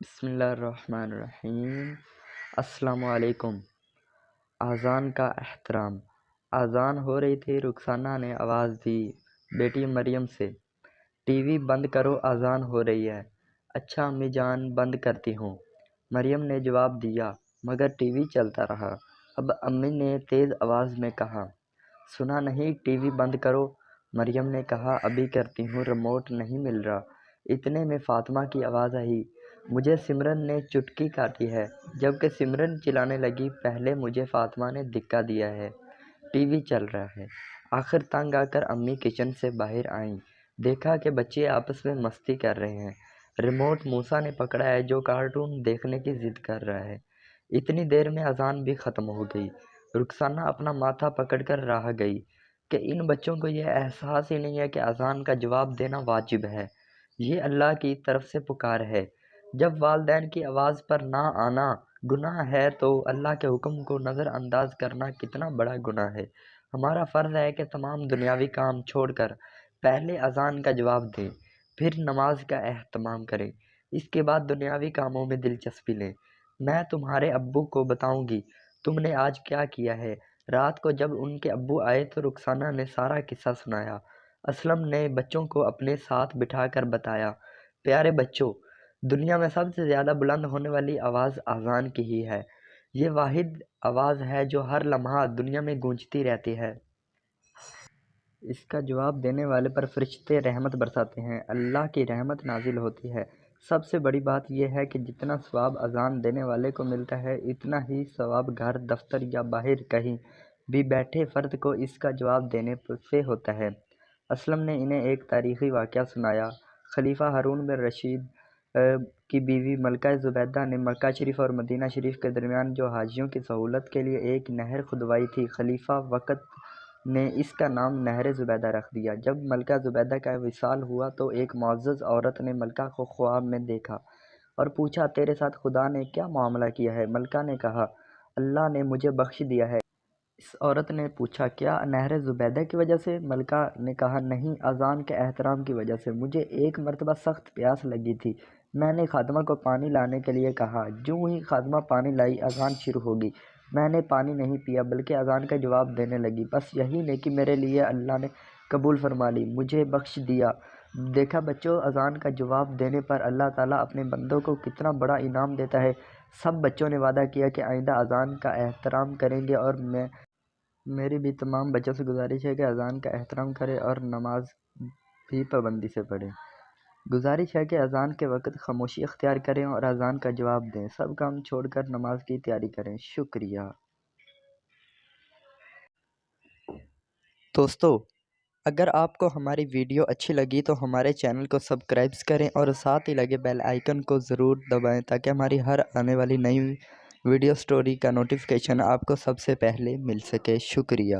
بسم اللہ الرحمن الرحیم۔ السلام علیکم۔ اذان کا احترام۔ اذان ہو رہی تھی، رخسانہ نے آواز دی بیٹی مریم سے، ٹی وی بند کرو، اذان ہو رہی ہے۔ اچھا امی جان، بند کرتی ہوں، مریم نے جواب دیا، مگر ٹی وی چلتا رہا۔ اب امی نے تیز آواز میں کہا، سنا نہیں، ٹی وی بند کرو۔ مریم نے کہا، ابھی کرتی ہوں، ریموٹ نہیں مل رہا۔ اتنے میں فاطمہ کی آواز آئی، مجھے سمرن نے چٹکی کاٹی ہے۔ جبکہ سمرن چلانے لگی، پہلے مجھے فاطمہ نے دھکا دیا ہے، ٹی وی چل رہا ہے۔ آخر تنگ آ کر امی کچن سے باہر آئیں، دیکھا کہ بچے آپس میں مستی کر رہے ہیں۔ ریموٹ موسیٰ نے پکڑا ہے جو کارٹون دیکھنے کی ضد کر رہا ہے۔ اتنی دیر میں اذان بھی ختم ہو گئی۔ رخسانہ اپنا ماتھا پکڑ کر رہ گئی کہ ان بچوں کو یہ احساس ہی نہیں ہے کہ اذان کا جواب دینا واجب ہے، یہ اللہ کی طرف سے پکار ہے۔ جب والدین کی آواز پر نہ آنا گناہ ہے تو اللہ کے حکم کو نظر انداز کرنا کتنا بڑا گناہ ہے۔ ہمارا فرض ہے کہ تمام دنیاوی کام چھوڑ کر پہلے اذان کا جواب دیں، پھر نماز کا اہتمام کریں، اس کے بعد دنیاوی کاموں میں دلچسپی لیں۔ میں تمہارے ابو کو بتاؤں گی تم نے آج کیا کیا ہے۔ رات کو جب ان کے ابو آئے تو رخسانہ نے سارا قصہ سنایا۔ اسلم نے بچوں کو اپنے ساتھ بٹھا کر بتایا، پیارے بچوں، دنیا میں سب سے زیادہ بلند ہونے والی آواز اذان کی ہی ہے۔ یہ واحد آواز ہے جو ہر لمحہ دنیا میں گونجتی رہتی ہے۔ اس کا جواب دینے والے پر فرشتے رحمت برساتے ہیں، اللہ کی رحمت نازل ہوتی ہے۔ سب سے بڑی بات یہ ہے کہ جتنا ثواب اذان دینے والے کو ملتا ہے، اتنا ہی ثواب گھر، دفتر یا باہر کہیں بھی بیٹھے فرد کو اس کا جواب دینے سے ہوتا ہے۔ اسلم نے انہیں ایک تاریخی واقعہ سنایا۔ خلیفہ ہارون بن رشید کی بیوی ملکہ زبیدہ نے مکہ شریف اور مدینہ شریف کے درمیان جو حاجیوں کی سہولت کے لیے ایک نہر کھدوائی تھی، خلیفہ وقت نے اس کا نام نہر زبیدہ رکھ دیا۔ جب ملکہ زبیدہ کا وصال ہوا تو ایک معزز عورت نے ملکہ کو خواب میں دیکھا اور پوچھا، تیرے ساتھ خدا نے کیا معاملہ کیا ہے؟ ملکہ نے کہا، اللہ نے مجھے بخش دیا ہے۔ اس عورت نے پوچھا، کیا نہر زبیدہ کی وجہ سے؟ ملکہ نے کہا، نہیں، اذان کے احترام کی وجہ سے۔ مجھے ایک مرتبہ سخت پیاس لگی تھی، میں نے خادمہ کو پانی لانے کے لیے کہا، جوں ہی خادمہ پانی لائی اذان شروع ہو گئی۔ میں نے پانی نہیں پیا بلکہ اذان کا جواب دینے لگی۔ بس یہی نیکی میرے لیے اللہ نے قبول فرما لی، مجھے بخش دیا۔ دیکھا بچوں، اذان کا جواب دینے پر اللہ تعالیٰ اپنے بندوں کو کتنا بڑا انعام دیتا ہے۔ سب بچوں نے وعدہ کیا کہ آئندہ اذان کا احترام کریں گے، اور میری بھی تمام بچوں سے گزارش ہے کہ اذان کا احترام کریں اور نماز بھی پابندی سے پڑھیں۔ گزارش ہے کہ اذان کے وقت خاموشی اختیار کریں اور اذان کا جواب دیں، سب کام چھوڑ کر نماز کی تیاری کریں۔ شکریہ۔ دوستو، اگر آپ کو ہماری ویڈیو اچھی لگی تو ہمارے چینل کو سبسکرائب کریں اور ساتھ ہی لگے بیل آئیکن کو ضرور دبائیں تاکہ ہماری ہر آنے والی نئی ویڈیو سٹوری کا نوٹیفیکیشن آپ کو سب سے پہلے مل سکے۔ شکریہ۔